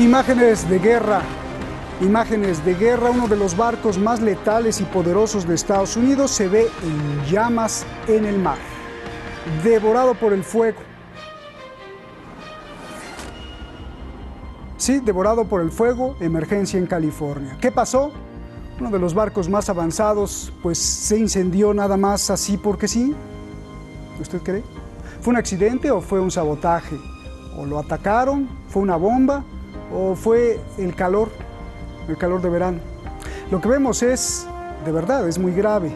Imágenes de guerra. Imágenes de guerra. Uno de los barcos más letales y poderosos de Estados Unidos se ve en llamas en el mar, devorado por el fuego. Sí, devorado por el fuego, emergencia en California. ¿Qué pasó? Uno de los barcos más avanzados, pues se incendió nada más así porque sí. ¿Usted cree? ¿Fue un accidente o fue un sabotaje? ¿O lo atacaron? ¿Fue una bomba? ¿O fue el calor de verano? Lo que vemos es, de verdad, es muy grave.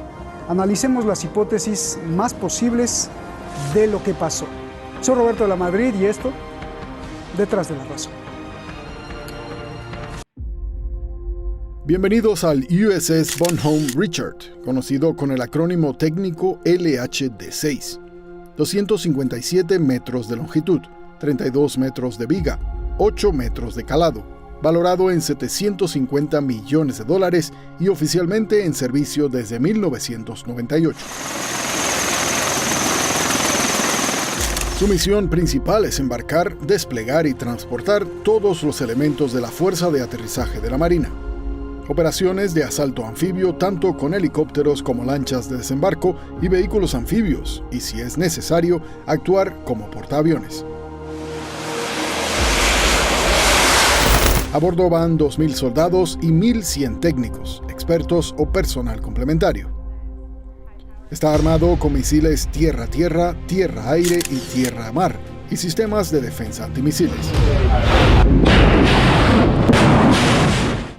Analicemos las hipótesis más posibles de lo que pasó. Soy Roberto de la Madrid y esto, Detrás de la Razón. Bienvenidos al USS Bonhomme Richard, conocido con el acrónimo técnico LHD-6. 257 metros de longitud, 32 metros de viga, 8 metros de calado, valorado en $750 millones y oficialmente en servicio desde 1998. Su misión principal es embarcar, desplegar y transportar todos los elementos de la Fuerza de Aterrizaje de la Marina. Operaciones de asalto anfibio tanto con helicópteros como lanchas de desembarco y vehículos anfibios, y si es necesario, actuar como portaaviones. A bordo van 2.000 soldados y 1.100 técnicos, expertos o personal complementario. Está armado con misiles tierra-tierra, tierra-aire y tierra-mar, y sistemas de defensa antimisiles.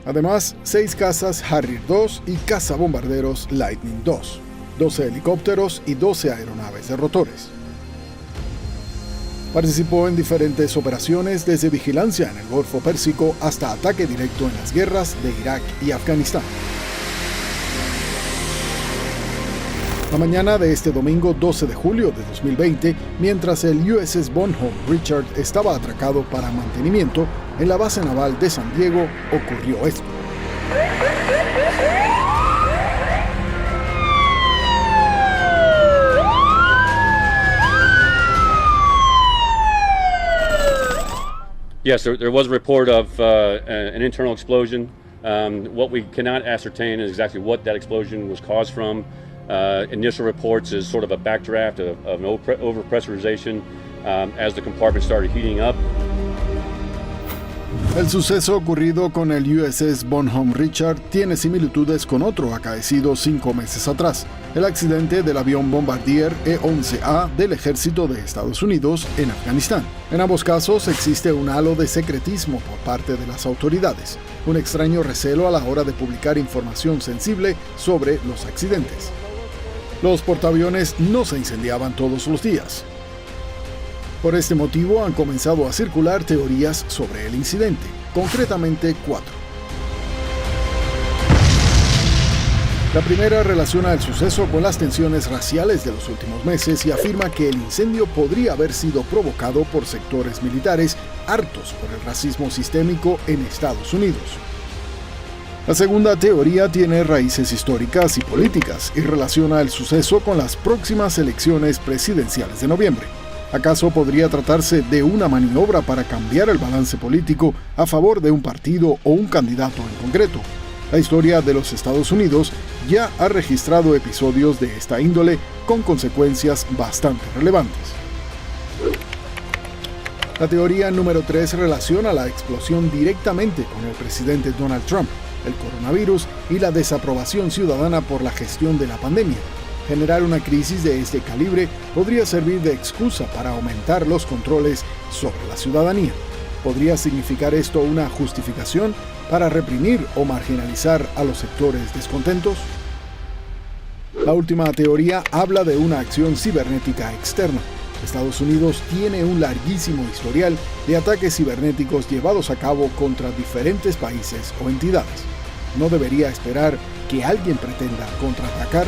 Además, 6 cazas Harrier II y cazabombarderos Lightning II, 12 helicópteros y 12 aeronaves de rotores. Participó en diferentes operaciones desde vigilancia en el Golfo Pérsico hasta ataque directo en las guerras de Irak y Afganistán. La mañana de este domingo 12 de julio de 2020, mientras el USS Bonhomme Richard estaba atracado para mantenimiento en la base naval de San Diego, ocurrió esto. Yes, there was a report of an internal explosion. What we cannot ascertain is exactly what that explosion was caused from. Initial reports is sort of a backdraft of an overpressurization as the compartment started heating up. El suceso ocurrido con el USS Bonhomme Richard tiene similitudes con otro acaecido 5 meses atrás, el accidente del avión Bombardier E-11A del Ejército de Estados Unidos en Afganistán. En ambos casos existe un halo de secretismo por parte de las autoridades, un extraño recelo a la hora de publicar información sensible sobre los accidentes. Los portaaviones no se incendiaban todos los días. Por este motivo han comenzado a circular teorías sobre el incidente, concretamente 4. La primera relaciona el suceso con las tensiones raciales de los últimos meses y afirma que el incendio podría haber sido provocado por sectores militares hartos por el racismo sistémico en Estados Unidos. La segunda teoría tiene raíces históricas y políticas y relaciona el suceso con las próximas elecciones presidenciales de noviembre. ¿Acaso podría tratarse de una maniobra para cambiar el balance político a favor de un partido o un candidato en concreto? La historia de los Estados Unidos ya ha registrado episodios de esta índole con consecuencias bastante relevantes. La teoría número 3 relaciona la explosión directamente con el presidente Donald Trump, el coronavirus y la desaprobación ciudadana por la gestión de la pandemia. Generar una crisis de este calibre podría servir de excusa para aumentar los controles sobre la ciudadanía. ¿Podría significar esto una justificación para reprimir o marginalizar a los sectores descontentos? La última teoría habla de una acción cibernética externa. Estados Unidos tiene un larguísimo historial de ataques cibernéticos llevados a cabo contra diferentes países o entidades. ¿No debería esperar que alguien pretenda contraatacar?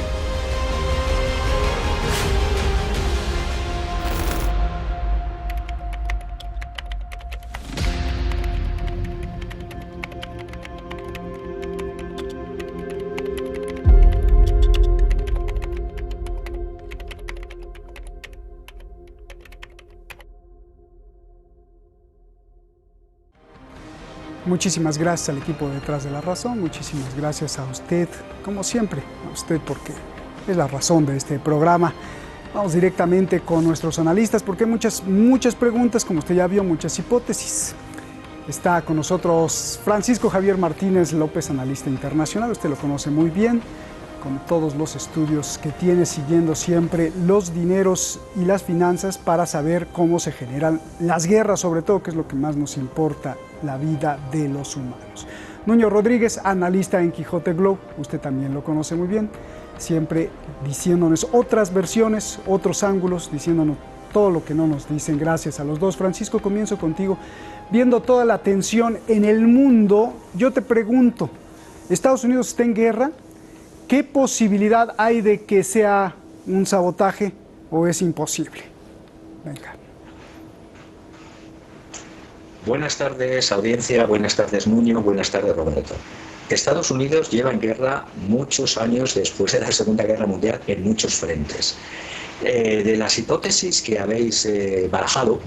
Muchísimas gracias al equipo Detrás de la Razón, muchísimas gracias a usted, como siempre, a usted porque es la razón de este programa. Vamos directamente con nuestros analistas porque hay muchas preguntas, como usted ya vio, muchas hipótesis. Está con nosotros Francisco Javier Martínez López, analista internacional, usted lo conoce muy bien, con todos los estudios que tiene, siguiendo siempre los dineros y las finanzas para saber cómo se generan las guerras, sobre todo, que es lo que más nos importa, la vida de los humanos. Nuño Rodríguez, analista en Quijote Globe, usted también lo conoce muy bien, siempre diciéndonos otras versiones, otros ángulos, diciéndonos todo lo que no nos dicen. Gracias a los dos. Francisco, comienzo contigo. Viendo toda la tensión en el mundo, yo te pregunto, ¿Estados Unidos está en guerra? ¿Qué posibilidad hay de que sea un sabotaje o es imposible? Venga. Buenas tardes, audiencia. Buenas tardes, Nuño. Buenas tardes, Roberto. Estados Unidos lleva en guerra muchos años después de la Segunda Guerra Mundial en muchos frentes. De las hipótesis que habéis barajado,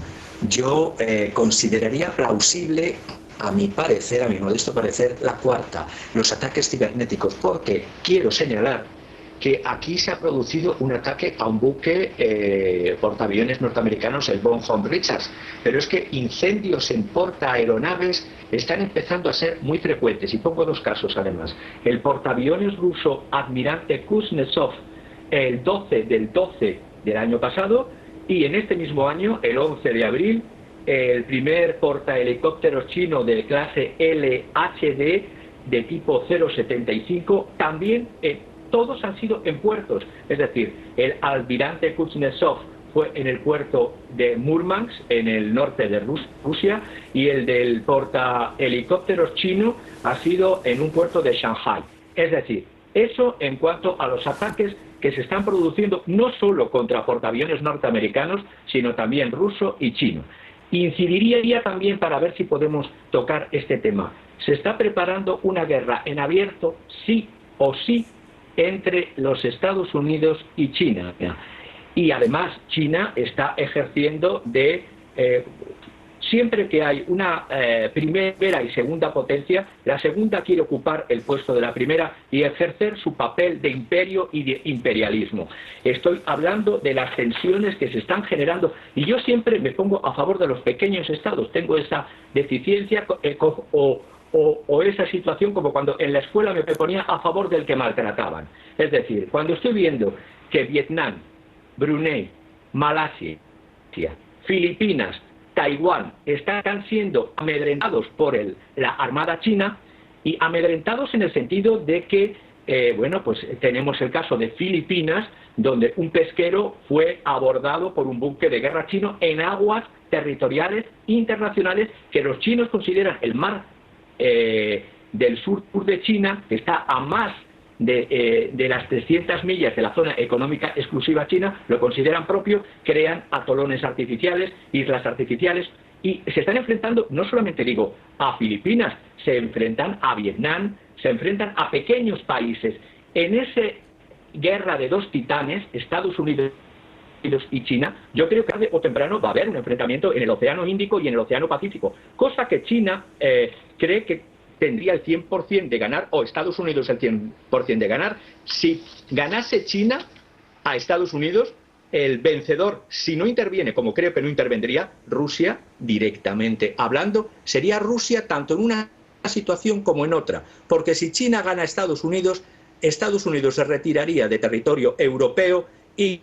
yo consideraría plausible, a mi parecer, a mi modesto parecer, la cuarta, los ataques cibernéticos, porque quiero señalar que aquí se ha producido un ataque a un buque portaaviones norteamericanos, el Bonhomme Richards, pero es que incendios en portaaeronaves están empezando a ser muy frecuentes, y pongo dos casos además. El portaaviones ruso Almirante Kuznetsov, el 12 del año pasado, y en este mismo año, el 11 de abril, el primer portahelicóptero chino de clase LHD de tipo 075, también todos han sido en puertos, es decir, el Almirante Kuznetsov fue en el puerto de Murmansk, en el norte de Rusia, y el del portahelicópteros chino ha sido en un puerto de Shanghai. Es decir, eso en cuanto a los ataques que se están produciendo no solo contra portaaviones norteamericanos, sino también ruso y chino. Incidiría también para ver si podemos tocar este tema. Se está preparando una guerra en abierto, sí o sí, entre los Estados Unidos y China. Y además China está ejerciendo de... siempre que hay una primera y segunda potencia, la segunda quiere ocupar el puesto de la primera y ejercer su papel de imperio y de imperialismo. Estoy hablando de las tensiones que se están generando y yo siempre me pongo a favor de los pequeños estados. Tengo esa deficiencia o esa situación como cuando en la escuela me ponía a favor del que maltrataban. Es decir, cuando estoy viendo que Vietnam, Brunei, Malasia, Filipinas, Taiwán están siendo amedrentados por la Armada China, y amedrentados en el sentido de que, pues tenemos el caso de Filipinas, donde un pesquero fue abordado por un buque de guerra chino en aguas territoriales internacionales que los chinos consideran el mar del sur de China, que está a más de las 300 millas de la zona económica exclusiva china, lo consideran propio, crean atolones artificiales, islas artificiales, y se están enfrentando, no solamente digo a Filipinas, se enfrentan a Vietnam, se enfrentan a pequeños países. En esa guerra de dos titanes, Estados Unidos y China, yo creo que tarde o temprano va a haber un enfrentamiento en el Océano Índico y en el Océano Pacífico, cosa que China cree que tendría el 100% de ganar, o Estados Unidos el 100% de ganar. Si ganase China a Estados Unidos, el vencedor, si no interviene, como creo que no intervendría, Rusia directamente hablando, sería Rusia tanto en una situación como en otra, porque si China gana a Estados Unidos se retiraría de territorio europeo y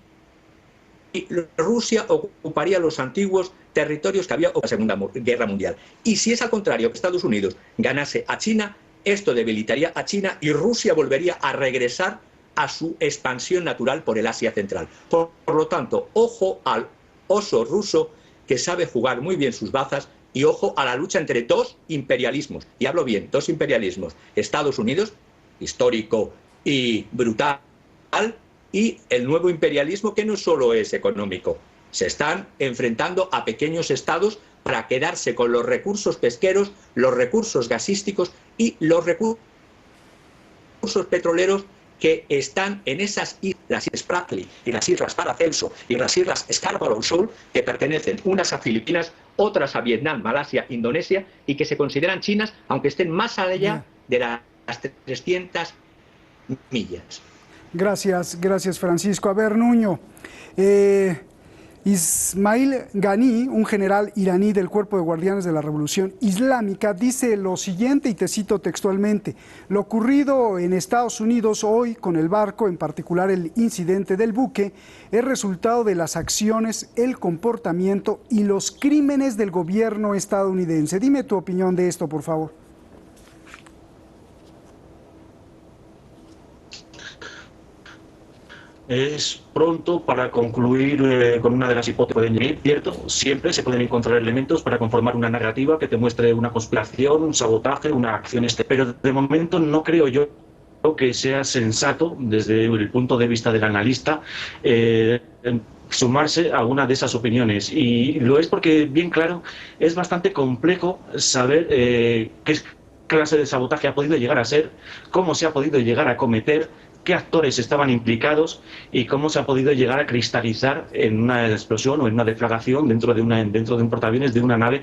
Rusia ocuparía los antiguos territorios que había en la Segunda Guerra Mundial. Y si es al contrario, que Estados Unidos ganase a China, esto debilitaría a China y Rusia volvería a regresar a su expansión natural por el Asia Central. Por lo tanto, ojo al oso ruso, que sabe jugar muy bien sus bazas, y ojo a la lucha entre dos imperialismos. Y hablo bien, dos imperialismos. Estados Unidos, histórico y brutal, y el nuevo imperialismo, que no solo es económico. Se están enfrentando a pequeños estados para quedarse con los recursos pesqueros, los recursos gasísticos y los recursos petroleros que están en esas islas, las Islas Spratly y las Islas Paracelso y las Islas Scarborough Shoal, que pertenecen unas a Filipinas, otras a Vietnam, Malasia, Indonesia, y que se consideran chinas, aunque estén más allá de las 300 millas. Gracias Francisco. A ver, Nuño, Ismail Ghani, un general iraní del Cuerpo de Guardianes de la Revolución Islámica, dice lo siguiente, y te cito textualmente: lo ocurrido en Estados Unidos hoy con el barco, en particular el incidente del buque, es resultado de las acciones, el comportamiento y los crímenes del gobierno estadounidense. Dime tu opinión de esto, por favor. Es pronto para concluir con una de las hipótesis que pueden llegar, ¿cierto? Siempre se pueden encontrar elementos para conformar una narrativa que te muestre una conspiración, un sabotaje, una acción pero de momento no creo yo que sea sensato, desde el punto de vista del analista, sumarse a una de esas opiniones. Y lo es porque, bien claro, es bastante complejo saber qué clase de sabotaje ha podido llegar a ser, cómo se ha podido llegar a cometer, qué actores estaban implicados y cómo se ha podido llegar a cristalizar en una explosión o en una deflagración dentro de un portaaviones de una nave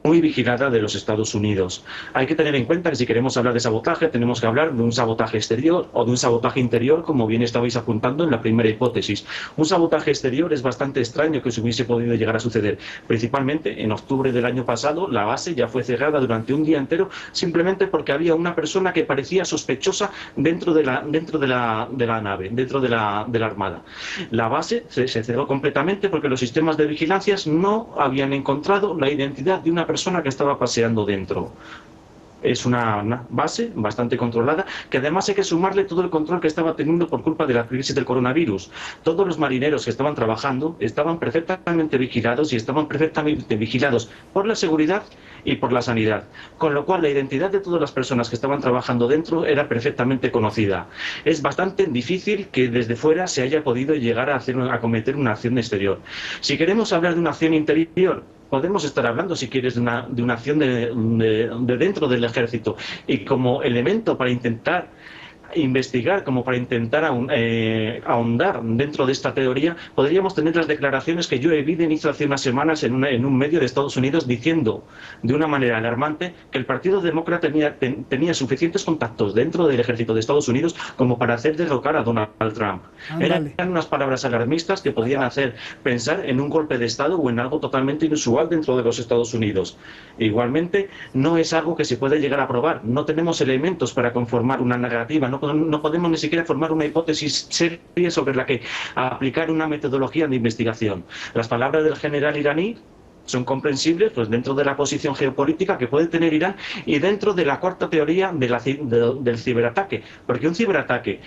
muy vigilada de los Estados Unidos. Hay que tener en cuenta que si queremos hablar de sabotaje, tenemos que hablar de un sabotaje exterior o de un sabotaje interior, como bien estabais apuntando en la primera hipótesis. Un sabotaje exterior es bastante extraño que se hubiese podido llegar a suceder. Principalmente en octubre del año pasado, la base ya fue cerrada durante un día entero, simplemente porque había una persona que parecía sospechosa dentro de la nave, dentro de la Armada. La base se cerró completamente porque los sistemas de vigilancia no habían encontrado la identidad de una persona que estaba paseando dentro. Es una base bastante controlada, que además hay que sumarle todo el control que estaba teniendo por culpa de la crisis del coronavirus. Todos los marineros que estaban trabajando estaban perfectamente vigilados y estaban perfectamente vigilados por la seguridad y por la sanidad, con lo cual la identidad de todas las personas que estaban trabajando dentro era perfectamente conocida. Es bastante difícil que desde fuera se haya podido llegar a cometer una acción exterior. Si queremos hablar de una acción interior, podemos estar hablando, si quieres, de una acción de dentro del ejército, y como elemento para intentar investigar, como para intentar ahondar dentro de esta teoría, podríamos tener las declaraciones que Joe Biden hizo hace unas semanas en un medio de Estados Unidos, diciendo de una manera alarmante que el Partido Demócrata tenía suficientes contactos dentro del ejército de Estados Unidos como para hacer derrocar a Donald Trump. Eran unas palabras alarmistas que podían hacer pensar en un golpe de Estado o en algo totalmente inusual dentro de los Estados Unidos. Igualmente, no es algo que se puede llegar a probar. No tenemos elementos para conformar una narrativa, no podemos ni siquiera formar una hipótesis seria sobre la que aplicar una metodología de investigación. Las palabras del general iraní son comprensibles pues dentro de la posición geopolítica que puede tener Irán y dentro de la cuarta teoría del ciberataque, porque un ciberataque,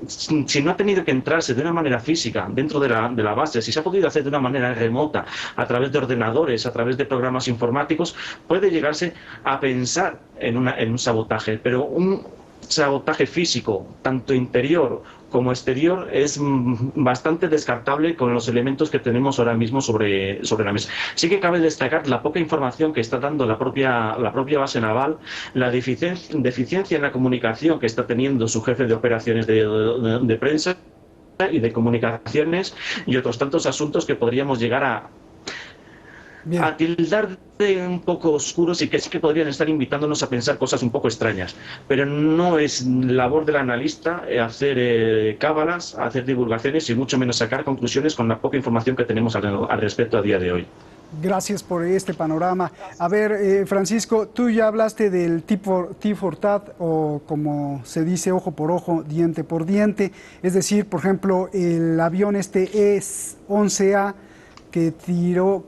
si no ha tenido que entrarse de una manera física dentro de la base, si se ha podido hacer de una manera remota, a través de ordenadores, a través de programas informáticos, puede llegarse a pensar en un sabotaje, pero un sabotaje físico, tanto interior como exterior, es bastante descartable con los elementos que tenemos ahora mismo sobre la mesa. Sí que cabe destacar la poca información que está dando la propia base naval, la deficiencia en la comunicación que está teniendo su jefe de operaciones de prensa y de comunicaciones y otros tantos asuntos que podríamos llegar a tildar de un poco oscuros y que sí que podrían estar invitándonos a pensar cosas un poco extrañas, pero no es labor del analista hacer cábalas, hacer divulgaciones y mucho menos sacar conclusiones con la poca información que tenemos al respecto a día de hoy. Gracias por este panorama. A ver, Francisco, tú ya hablaste del tit for tat, o como se dice, ojo por ojo, diente por diente, es decir, por ejemplo, el avión E-11A que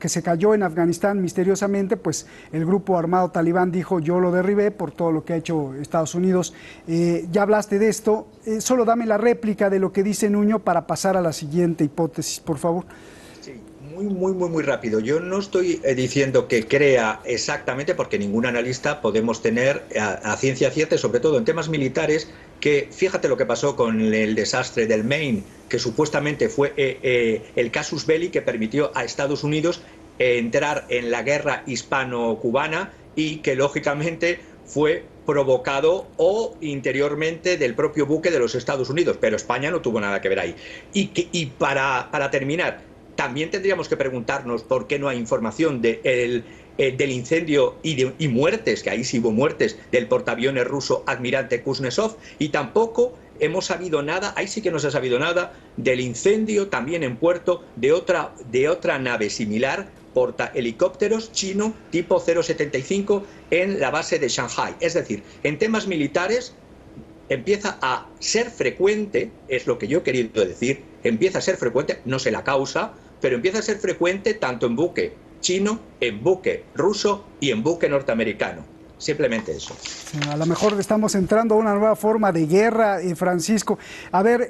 se cayó en Afganistán misteriosamente, pues el grupo armado talibán dijo: yo lo derribé por todo lo que ha hecho Estados Unidos. Ya hablaste de esto, solo dame la réplica de lo que dice Nuño para pasar a la siguiente hipótesis, por favor. Sí, muy rápido. Yo no estoy diciendo que crea exactamente, porque ningún analista podemos tener a ciencia cierta, sobre todo en temas militares, que fíjate lo que pasó con el desastre del Maine, que supuestamente fue el casus belli que permitió a Estados Unidos entrar en la guerra hispano-cubana y que lógicamente fue provocado o interiormente del propio buque de los Estados Unidos, pero España no tuvo nada que ver ahí. Y para terminar, también tendríamos que preguntarnos por qué no hay información del incendio y muertes, que ahí sí hubo muertes, del portaaviones ruso Almirante Kuznetsov, y tampoco hemos sabido nada, ahí sí que no se ha sabido nada, del incendio también en puerto de otra nave similar, portahelicópteros chino tipo 075 en la base de Shanghai. Es decir, en temas militares empieza a ser frecuente, es lo que yo he querido decir, empieza a ser frecuente, no sé la causa, pero empieza a ser frecuente tanto en buque chino, en buque ruso y en buque norteamericano. Simplemente eso. Sí, a lo mejor estamos entrando a una nueva forma de guerra, Francisco. A ver,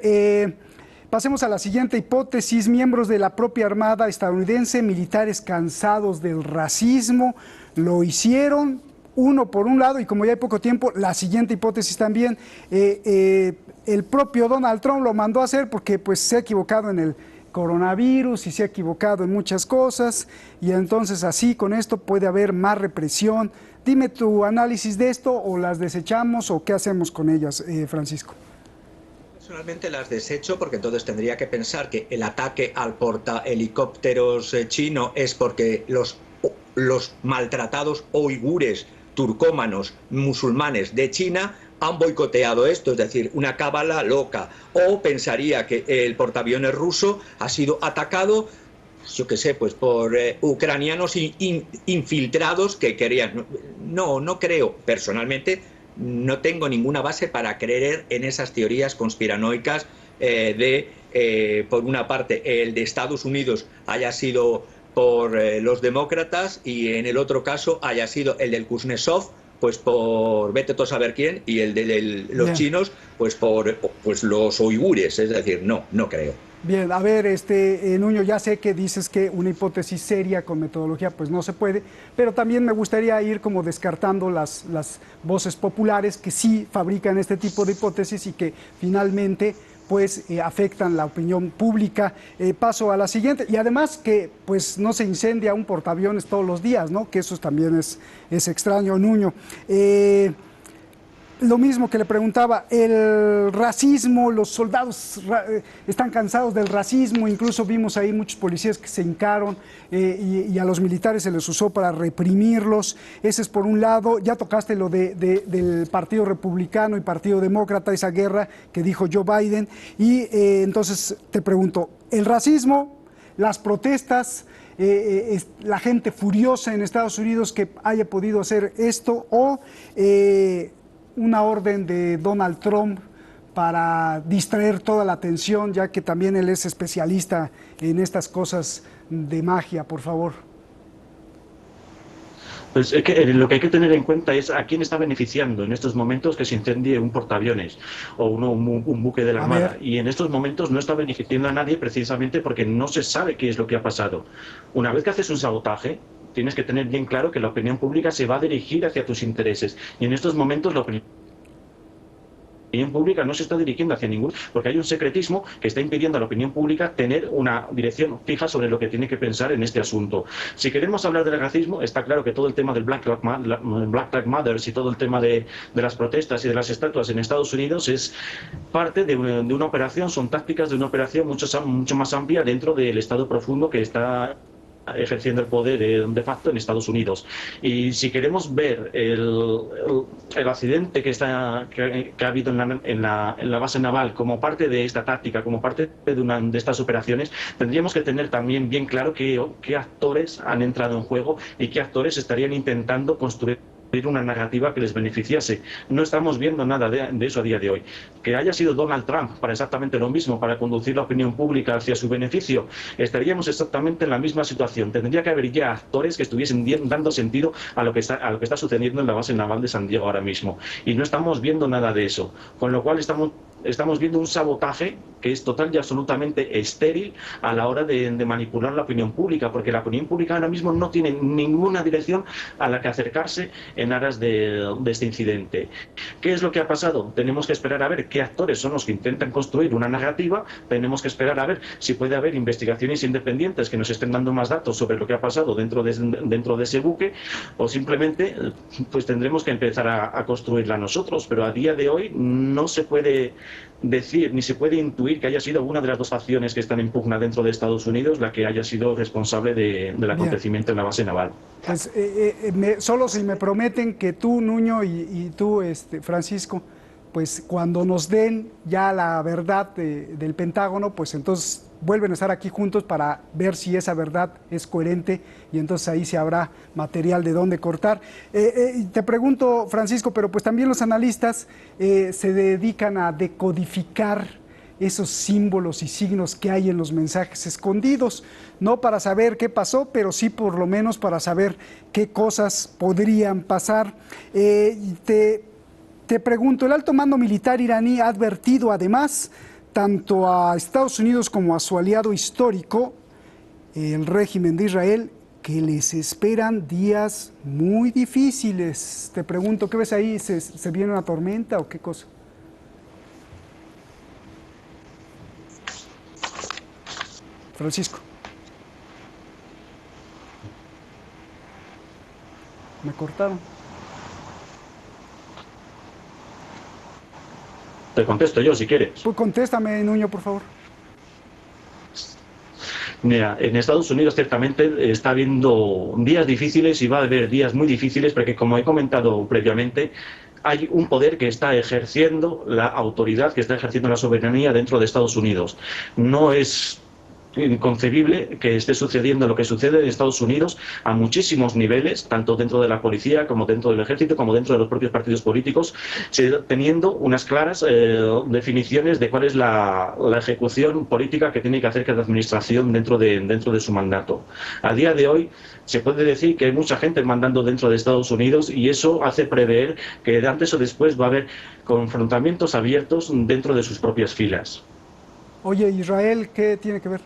pasemos a la siguiente hipótesis. Miembros de la propia Armada estadounidense, militares cansados del racismo, lo hicieron, uno por un lado, y como ya hay poco tiempo, la siguiente hipótesis también, el propio Donald Trump lo mandó a hacer porque pues, se ha equivocado en el coronavirus y se ha equivocado en muchas cosas, y entonces así con esto puede haber más represión. Dime tu análisis de esto, o las desechamos o qué hacemos con ellas, Francisco. Personalmente las desecho, porque entonces tendría que pensar que el ataque al portahelicópteros chino es porque los maltratados uigures, turcómanos, musulmanes de China han boicoteado esto, es decir, una cábala loca. O pensaría que el portaaviones ruso ha sido atacado, yo qué sé, pues por ucranianos infiltrados que querían. No creo, personalmente, no tengo ninguna base para creer en esas teorías conspiranoicas por una parte, el de Estados Unidos haya sido por los demócratas y en el otro caso haya sido el del Kuznetsov, pues por vete tú a saber quién, y el de los chinos, pues por los uigures, es decir, no creo. Bien, a ver, Nuño, ya sé que dices que una hipótesis seria con metodología pues no se puede, pero también me gustaría ir como descartando las voces populares que sí fabrican este tipo de hipótesis y que finalmente pues afectan la opinión pública. Paso a la siguiente, y además que pues no se incendia un portaaviones todos los días, ¿no? Que eso también es extraño, Nuño. Lo mismo que le preguntaba, el racismo, los soldados están cansados del racismo, incluso vimos ahí muchos policías que se hincaron y a los militares se les usó para reprimirlos. Ese es por un lado. Ya tocaste lo del Partido Republicano y Partido Demócrata, esa guerra que dijo Joe Biden. Y entonces te pregunto, el racismo, las protestas, la gente furiosa en Estados Unidos que haya podido hacer esto, o una orden de Donald Trump para distraer toda la atención, ya que también él es especialista en estas cosas de magia, por favor. Pues es que lo que hay que tener en cuenta es a quién está beneficiando en estos momentos que se incendie un portaaviones o un buque de la Armada. Y en estos momentos no está beneficiando a nadie precisamente porque no se sabe qué es lo que ha pasado. Una vez que haces un sabotaje, tienes que tener bien claro que la opinión pública se va a dirigir hacia tus intereses. Y en estos momentos la opinión pública no se está dirigiendo hacia ningún, porque hay un secretismo que está impidiendo a la opinión pública tener una dirección fija sobre lo que tiene que pensar en este asunto. Si queremos hablar del racismo, está claro que todo el tema del Black Lives Matter y todo el tema de las protestas y de las estatuas en Estados Unidos es parte de una operación, son tácticas de una operación mucho más amplia dentro del Estado profundo que está ejerciendo el poder de facto en Estados Unidos. Y si queremos ver el accidente que ha habido en la base naval como parte de esta táctica, como parte de estas operaciones, tendríamos que tener también bien claro qué actores han entrado en juego y qué actores estarían intentando construir una narrativa que les beneficiase. No estamos viendo nada de eso a día de hoy. Que haya sido Donald Trump para exactamente lo mismo, para conducir la opinión pública hacia su beneficio, estaríamos exactamente en la misma situación. Tendría que haber ya actores que estuviesen dando sentido a lo que está sucediendo en la base naval de San Diego ahora mismo. Y no estamos viendo nada de eso. Con lo cual estamos viendo un sabotaje que es total y absolutamente estéril a la hora de manipular la opinión pública, porque la opinión pública ahora mismo no tiene ninguna dirección a la que acercarse en aras de este incidente. ¿Qué es lo que ha pasado? Tenemos que esperar a ver qué actores son los que intentan construir una narrativa, tenemos que esperar a ver si puede haber investigaciones independientes que nos estén dando más datos sobre lo que ha pasado dentro de ese buque, o simplemente pues tendremos que empezar a construirla nosotros, pero a día de hoy no se puede decir ni se puede intuir que haya sido una de las dos facciones que están en pugna dentro de Estados Unidos la que haya sido responsable del acontecimiento en la base naval. Pues, solo si me prometen que tú, Nuño, y tú, Francisco, pues cuando nos den ya la verdad del Pentágono, pues entonces vuelven a estar aquí juntos para ver si esa verdad es coherente y entonces ahí se habrá material de dónde cortar. Te pregunto, Francisco, pero pues también los analistas se dedican a decodificar esos símbolos y signos que hay en los mensajes escondidos, no para saber qué pasó, pero sí por lo menos para saber qué cosas podrían pasar. Te pregunto, el alto mando militar iraní ha advertido además tanto a Estados Unidos como a su aliado histórico, el régimen de Israel, que les esperan días muy difíciles. Te pregunto, ¿qué ves ahí? ¿Se viene una tormenta o qué cosa? Francisco. Me cortaron. Te contesto yo, si quieres. Pues contéstame, Nuño, por favor. Mira, en Estados Unidos ciertamente está habiendo días difíciles y va a haber días muy difíciles porque, como he comentado previamente, hay un poder que está ejerciendo la autoridad, que está ejerciendo la soberanía dentro de Estados Unidos. No es inconcebible que esté sucediendo lo que sucede en Estados Unidos a muchísimos niveles, tanto dentro de la policía como dentro del ejército, como dentro de los propios partidos políticos, teniendo unas claras definiciones de cuál es la ejecución política que tiene que hacer cada administración dentro de su mandato. A día de hoy se puede decir que hay mucha gente mandando dentro de Estados Unidos y eso hace prever que antes o después va a haber confrontamientos abiertos dentro de sus propias filas. Oye, Israel, ¿qué tiene que ver?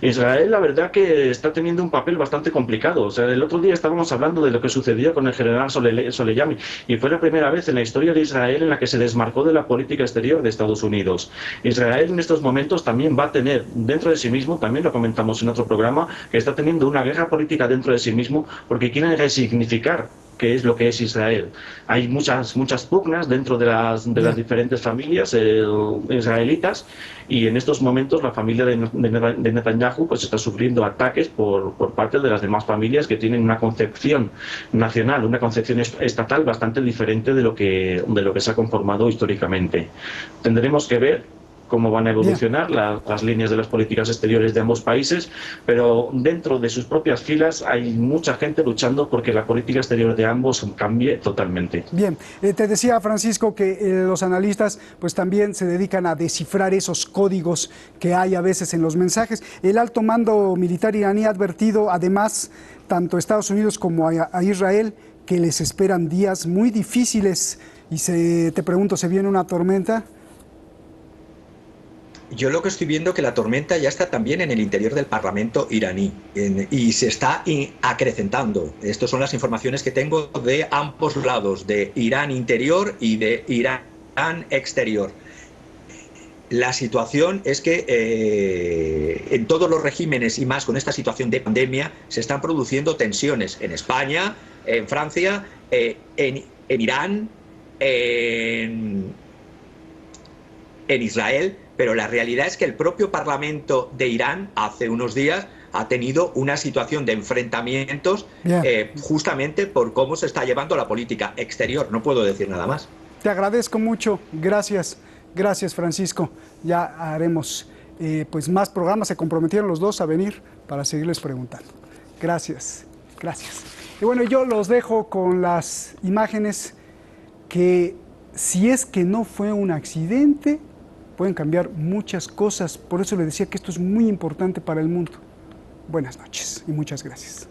Israel, la verdad que está teniendo un papel bastante complicado. O sea, el otro día estábamos hablando de lo que sucedió con el general Soleimani y fue la primera vez en la historia de Israel en la que se desmarcó de la política exterior de Estados Unidos. Israel en estos momentos también va a tener dentro de sí mismo, también lo comentamos en otro programa, que está teniendo una guerra política dentro de sí mismo porque quieren resignificar qué es lo que es Israel. Hay muchas pugnas dentro de las diferentes familias israelitas y en estos momentos la familia de Netanyahu pues está sufriendo ataques por parte de las demás familias que tienen una concepción nacional, una concepción estatal bastante diferente de lo que se ha conformado históricamente. Tendremos que ver cómo van a evolucionar las líneas de las políticas exteriores de ambos países, pero dentro de sus propias filas hay mucha gente luchando porque la política exterior de ambos cambie totalmente. Bien, te decía, Francisco, que los analistas pues también se dedican a descifrar esos códigos que hay a veces en los mensajes. El alto mando militar iraní ha advertido además tanto a Estados Unidos como a Israel que les esperan días muy difíciles y te pregunto, ¿se viene una tormenta? Yo lo que estoy viendo es que la tormenta ya está también en el interior del Parlamento iraní y se está acrecentando. Estas son las informaciones que tengo de ambos lados, de Irán interior y de Irán exterior. La situación es que en todos los regímenes y más con esta situación de pandemia se están produciendo tensiones en España, en Francia, en Irán, en Israel. Pero la realidad es que el propio Parlamento de Irán hace unos días ha tenido una situación de enfrentamientos justamente por cómo se está llevando la política exterior. No puedo decir nada más. Te agradezco mucho. Gracias. Gracias, Francisco. Ya haremos pues más programas. Se comprometieron los dos a venir para seguirles preguntando. Gracias. Gracias. Y bueno, yo los dejo con las imágenes que, si es que no fue un accidente, pueden cambiar muchas cosas. Por eso le decía que esto es muy importante para el mundo. Buenas noches y muchas gracias.